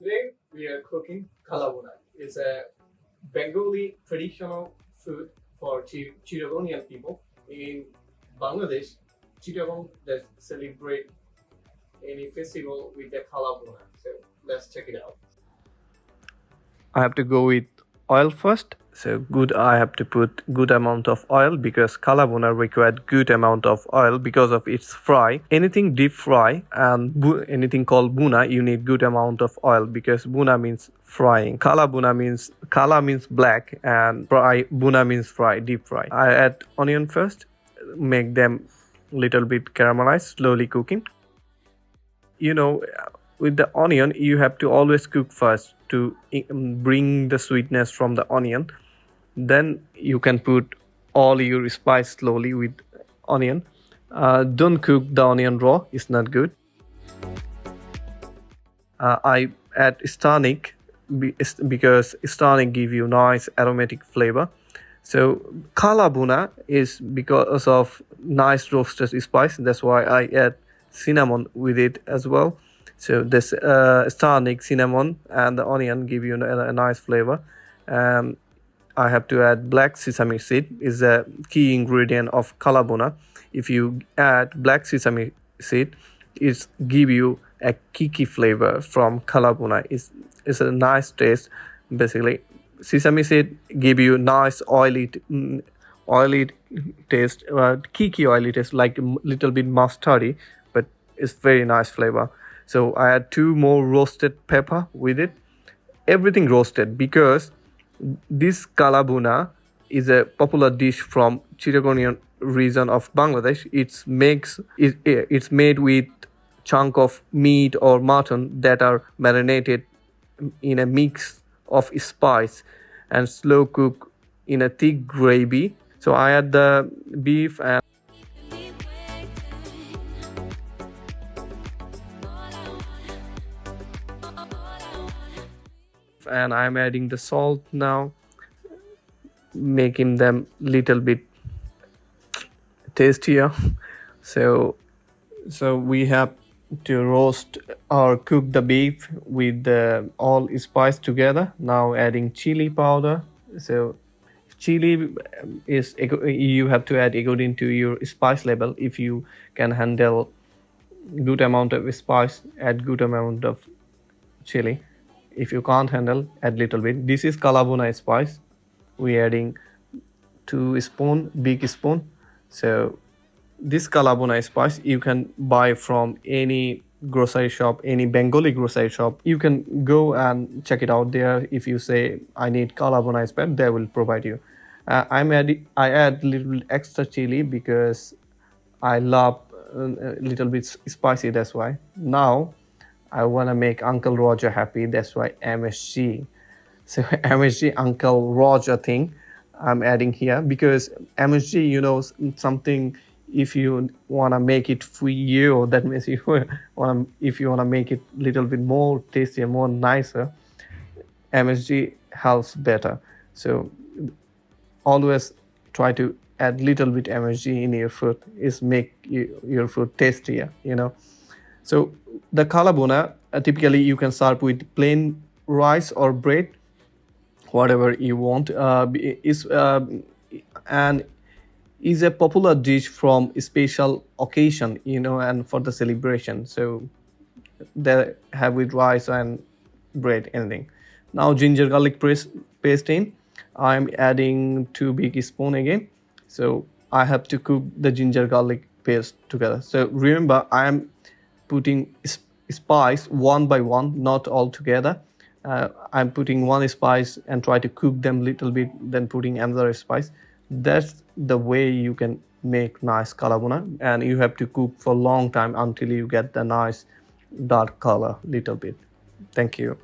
Today we are cooking Kala Bhuna. It's a Bengali traditional food for Chittagonian people. In Bangladesh, Chittagong they celebrate any festival with the Kala Bhuna. So let's check it out. I have to go with oil first. So good, I have to put good amount of oil because kala bhuna required good amount of oil because of its fry. Anything deep fry and anything called bhuna, you need good amount of oil because bhuna means frying. Kala means black and fry bhuna means fry, deep fry. I add onion first, make them little bit caramelized, slowly cooking. With the onion you have to always cook first to bring the sweetness from the onion. Then you can put all your spice slowly with onion. Don't cook the onion raw, it's not good. I add stanic because stanic give you nice aromatic flavor. So kala bhuna is because of nice roasted spice, that's why I add cinnamon with it as well. So this stanic, cinnamon and the onion give you a nice flavor. I have to add black sesame seed, is a key ingredient of kala bhuna. If you add black sesame seed, it give you a kiki flavor from kala bhuna. It's a nice taste. Basically, sesame seed give you nice oily taste, kiki oily taste, like a little bit mustardy, but it's very nice flavor. So I add 2 more roasted pepper with it. Everything roasted because this kala bhuna is a popular dish from Chittagonian region of Bangladesh. It's made with chunk of meat or mutton that are marinated in a mix of spice and slow cook in a thick gravy. So I add the beef and I'm adding the salt now, making them little bit tastier. So we have to roast or cook the beef with all spice together. Now adding chili powder. So chili is, you have to add according to your spice level. If you can handle good amount of spice, add good amount of chili. If you can't handle, add little bit. This is kala bhuna spice. We adding 2 spoon, big spoon. So this kala bhuna spice you can buy from any grocery shop, any Bengali grocery shop. You can go and check it out there. If you say I need kala bhuna spice, they will provide you. I add little bit extra chili because I love a little bit spicy, that's why. Now I want to make Uncle Roger happy, that's why MSG. So MSG Uncle Roger thing I'm adding here because MSG, something, if you want to make it for you, that means if you want to make it little bit more tastier, more nicer, MSG helps better. So always try to add little bit MSG in your food, is make your food tastier. So the kala bhuna, typically you can serve with plain rice or bread, whatever you want. And is a popular dish from a special occasion, and for the celebration. So they have with rice and bread, anything. Now ginger garlic paste in. I'm adding 2 big spoon again. So I have to cook the ginger garlic paste together. So remember, I am putting spice one by one, not all together. I'm putting one spice and try to cook them little bit, then putting another spice. That's the way you can make nice kala bhuna, and you have to cook for a long time until you get the nice dark color little bit. Thank you.